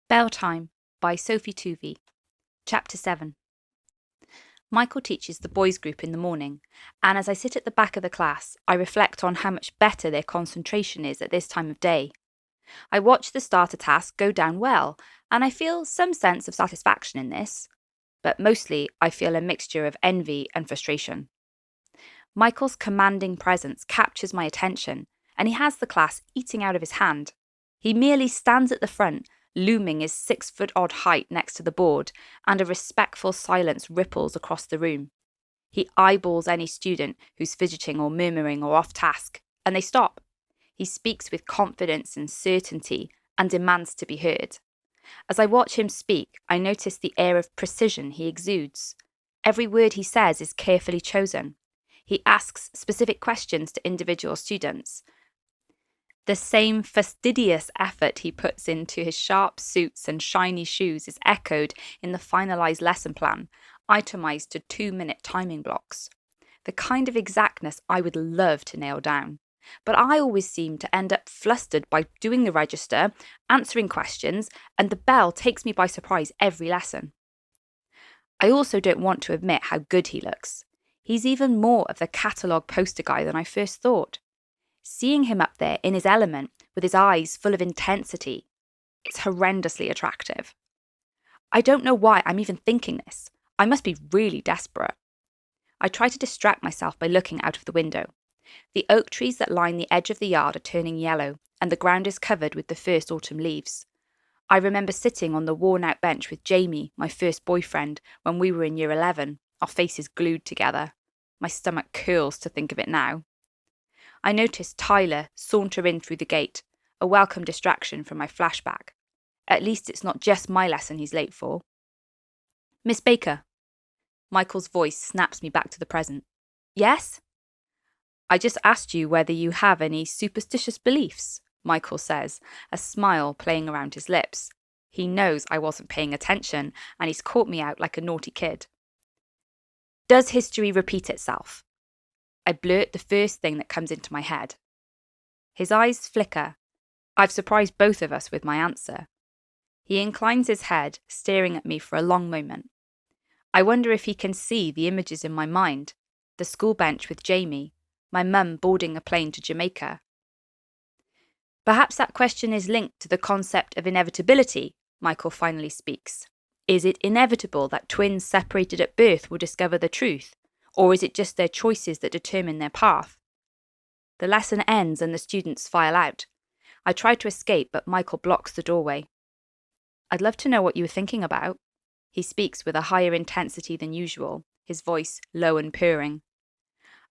Bell Time by Sophie Tuvey. Chapter 7. Michael teaches the boys group in the morning, and as I sit at the back of the class, I reflect on how much better their concentration is at this time of day. I watch the starter task go down well, and I feel some sense of satisfaction in this, but mostly I feel a mixture of envy and frustration. Michael's commanding presence captures my attention, and he has the class eating out of his hand. He merely stands at the front, looming his 6-foot-odd height next to the board, and a respectful silence ripples across the room. He eyeballs any student who's fidgeting or murmuring or off task, and they stop. He speaks with confidence and certainty and demands to be heard. As I watch him speak, I notice the air of precision he exudes. Every word he says is carefully chosen. He asks specific questions to individual students. The same fastidious effort he puts into his sharp suits and shiny shoes is echoed in the finalised lesson plan, itemised to 2-minute timing blocks. The kind of exactness I would love to nail down. But I always seem to end up flustered by doing the register, answering questions, and the bell takes me by surprise every lesson. I also don't want to admit how good he looks. He's even more of the catalogue poster guy than I first thought. Seeing him up there in his element, with his eyes full of intensity, it's horrendously attractive. I don't know why I'm even thinking this. I must be really desperate. I try to distract myself by looking out of the window. The oak trees that line the edge of the yard are turning yellow, and the ground is covered with the first autumn leaves. I remember sitting on the worn-out bench with Jamie, my first boyfriend, when we were in year 11, our faces glued together. My stomach curls to think of it now. I noticed Tyler saunter in through the gate, a welcome distraction from my flashback. At least it's not just my lesson he's late for. Miss Baker. Michael's voice snaps me back to the present. Yes? I just asked you whether you have any superstitious beliefs, Michael says, a smile playing around his lips. He knows I wasn't paying attention, and he's caught me out like a naughty kid. Does history repeat itself? I blurt the first thing that comes into my head. His eyes flicker. I've surprised both of us with my answer. He inclines his head, staring at me for a long moment. I wonder if he can see the images in my mind. The school bench with Jamie, my mum boarding a plane to Jamaica. Perhaps that question is linked to the concept of inevitability, Michael finally speaks. Is it inevitable that twins separated at birth will discover the truth? Or is it just their choices that determine their path? The lesson ends and the students file out. I try to escape, but Michael blocks the doorway. I'd love to know what you were thinking about. He speaks with a higher intensity than usual, his voice low and purring.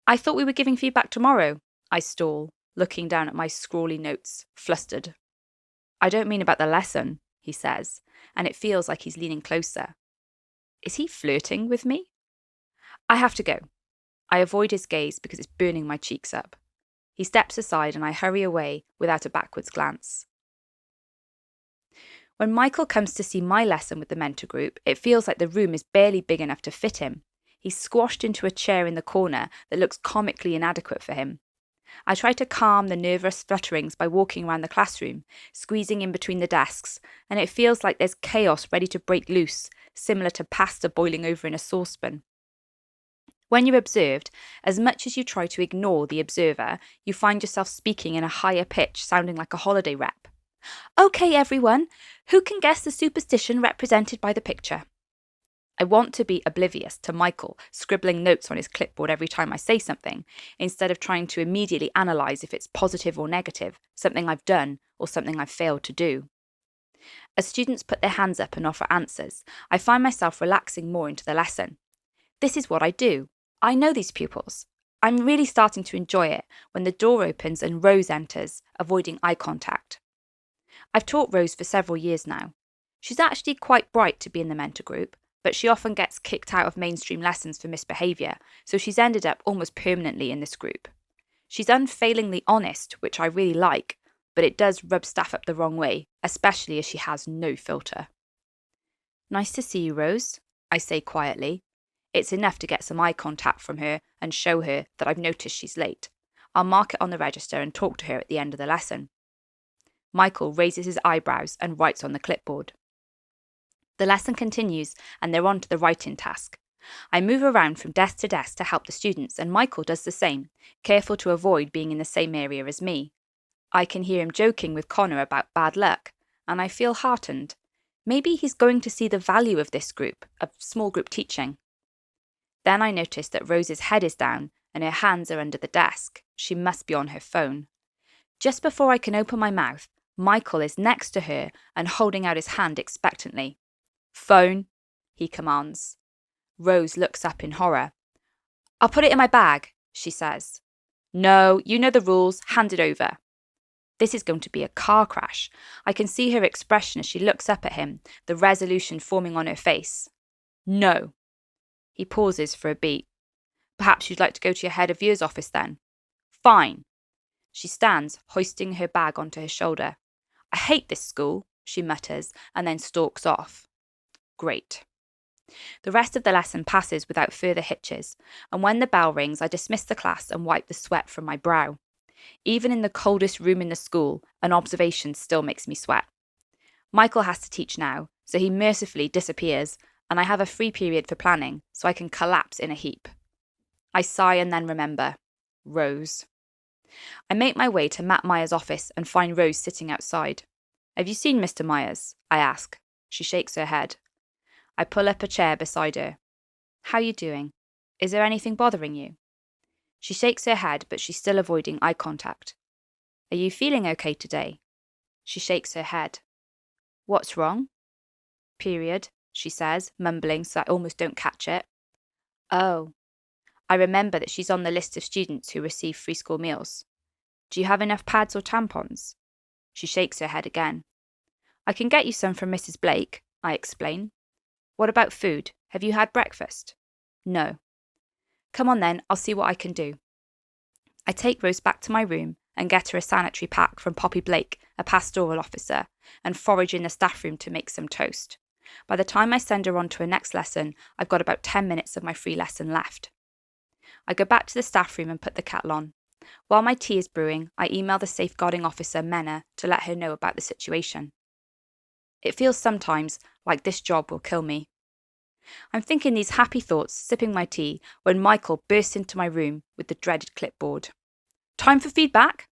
I thought we were giving feedback tomorrow. I stall, looking down at my scrawly notes, flustered. I don't mean about the lesson, he says, and it feels like he's leaning closer. Is he flirting with me? I have to go. I avoid his gaze because it's burning my cheeks up. He steps aside and I hurry away without a backwards glance. When Michael comes to see my lesson with the mentor group, it feels like the room is barely big enough to fit him. He's squashed into a chair in the corner that looks comically inadequate for him. I try to calm the nervous flutterings by walking around the classroom, squeezing in between the desks, and it feels like there's chaos ready to break loose, similar to pasta boiling over in a saucepan. When you're observed, as much as you try to ignore the observer, you find yourself speaking in a higher pitch, sounding like a holiday rep. Okay, everyone, who can guess the superstition represented by the picture? I want to be oblivious to Michael scribbling notes on his clipboard every time I say something, instead of trying to immediately analyse if it's positive or negative, something I've done or something I've failed to do. As students put their hands up and offer answers, I find myself relaxing more into the lesson. This is what I do. I know these pupils. I'm really starting to enjoy it when the door opens and Rose enters, avoiding eye contact. I've taught Rose for several years now. She's actually quite bright to be in the mentor group, but she often gets kicked out of mainstream lessons for misbehaviour, so she's ended up almost permanently in this group. She's unfailingly honest, which I really like, but it does rub staff up the wrong way, especially as she has no filter. Nice to see you, Rose, I say quietly. It's enough to get some eye contact from her and show her that I've noticed she's late. I'll mark it on the register and talk to her at the end of the lesson. Michael raises his eyebrows and writes on the clipboard. The lesson continues, and they're on to the writing task. I move around from desk to desk to help the students, and Michael does the same, careful to avoid being in the same area as me. I can hear him joking with Connor about bad luck, and I feel heartened. Maybe he's going to see the value of this group, of small group teaching. Then I notice that Rose's head is down and her hands are under the desk. She must be on her phone. Just before I can open my mouth, Michael is next to her and holding out his hand expectantly. "Phone," he commands. Rose looks up in horror. "I'll put it in my bag," she says. "No, you know the rules. Hand it over." This is going to be a car crash. I can see her expression as she looks up at him, the resolution forming on her face. "No." He pauses for a beat. "Perhaps you'd like to go to your head of year's office then." "Fine." She stands, hoisting her bag onto her shoulder. "I hate this school," she mutters, and then stalks off. Great. The rest of the lesson passes without further hitches, and when the bell rings, I dismiss the class and wipe the sweat from my brow. Even in the coldest room in the school, an observation still makes me sweat. Michael has to teach now, so he mercifully disappears, and I have a free period for planning, so I can collapse in a heap. I sigh and then remember. Rose. I make my way to Matt Myers' office and find Rose sitting outside. "Have you seen Mr. Myers?" I ask. She shakes her head. I pull up a chair beside her. "How you doing? Is there anything bothering you?" She shakes her head, but she's still avoiding eye contact. "Are you feeling okay today?" She shakes her head. "What's wrong?" "Period," she says, mumbling so I almost don't catch it. "Oh." I remember that she's on the list of students who receive free school meals. "Do you have enough pads or tampons?" She shakes her head again. "I can get you some from Mrs. Blake," I explain. "What about food? Have you had breakfast?" "No." "Come on then, I'll see what I can do." I take Rose back to my room and get her a sanitary pack from Poppy Blake, a pastoral officer, and forage in the staff room to make some toast. By the time I send her on to her next lesson, I've got about 10 minutes of my free lesson left. I go back to the staff room and put the kettle on. While my tea is brewing, I email the safeguarding officer, Menna, to let her know about the situation. It feels sometimes like this job will kill me. I'm thinking these happy thoughts, sipping my tea, when Michael bursts into my room with the dreaded clipboard. "Time for feedback?"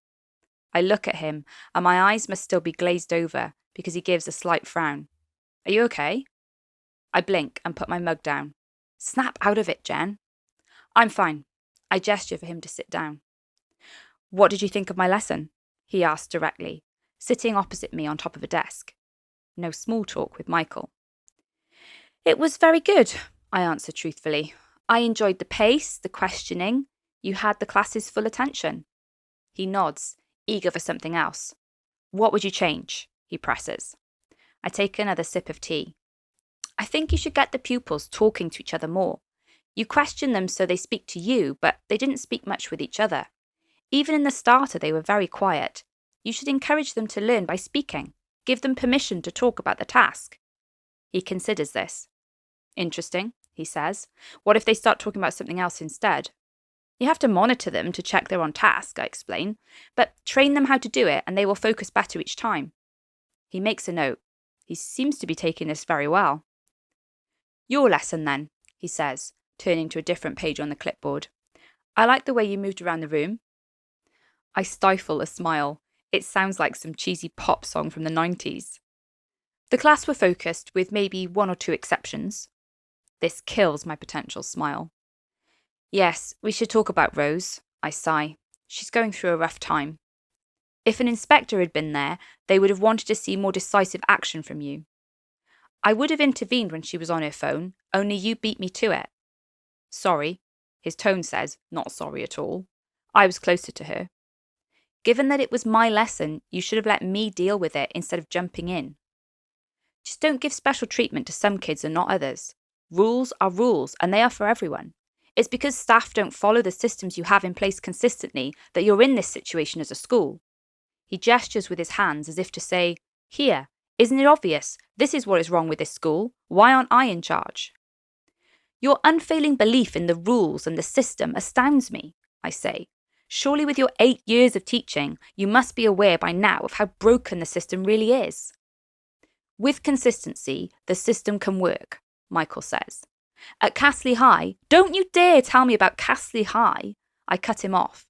I look at him, and my eyes must still be glazed over because he gives a slight frown. "Are you okay?" I blink and put my mug down. "Snap out of it, Jen." "I'm fine." I gesture for him to sit down. "What did you think of my lesson?" he asked directly, sitting opposite me on top of a desk. No small talk with Michael. "It was very good," I answer truthfully. "I enjoyed the pace, the questioning. You had the class's full attention." He nods, eager for something else. "What would you change?" he presses. I take another sip of tea. "I think you should get the pupils talking to each other more. You question them so they speak to you, but they didn't speak much with each other. Even in the starter, they were very quiet. You should encourage them to learn by speaking. Give them permission to talk about the task." He considers this. "Interesting," he says. "What if they start talking about something else instead?" "You have to monitor them to check they're on task," I explain, "but train them how to do it and they will focus better each time." He makes a note. He seems to be taking this very well. "Your lesson then," he says, turning to a different page on the clipboard. "I like the way you moved around the room." I stifle a smile. It sounds like some cheesy pop song from the 90s. "The class were focused, with maybe one or two exceptions." This kills my potential smile. "Yes, we should talk about Rose," I sigh. "She's going through a rough time. If an inspector had been there, they would have wanted to see more decisive action from you. I would have intervened when she was on her phone, only you beat me to it." "Sorry." His tone says, "Not sorry at all. I was closer to her." "Given that it was my lesson, you should have let me deal with it instead of jumping in." Just don't give special treatment to some kids and not others. Rules are rules, and they are for everyone. It's because staff don't follow the systems you have in place consistently that you're in this situation as a school. He gestures with his hands as if to say, "Here, isn't it obvious? This is what is wrong with this school. Why aren't I in charge?" "Your unfailing belief in the rules and the system astounds me," I say. "Surely with your 8 years of teaching, you must be aware by now of how broken the system really is." With consistency, the system can work, Michael says. At Castley High, don't you dare tell me about Castley High. I cut him off.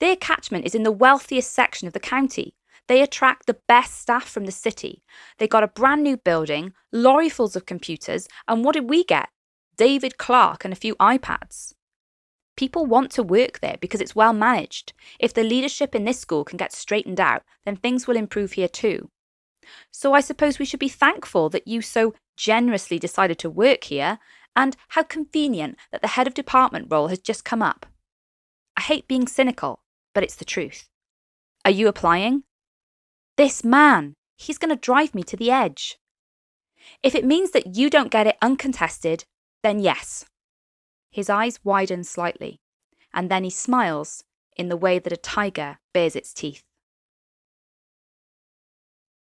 Their catchment is in the wealthiest section of the county. They attract the best staff from the city. They got a brand new building, lorryfuls of computers, and what did we get? David Clark and a few iPads. People want to work there because it's well managed. If the leadership in this school can get straightened out, then things will improve here too. So I suppose we should be thankful that you so generously decided to work here, and how convenient that the head of department role has just come up. I hate being cynical, but it's the truth. Are you applying? This man, he's going to drive me to the edge. If it means that you don't get it uncontested, then yes. His eyes widen slightly, and then he smiles in the way that a tiger bares its teeth.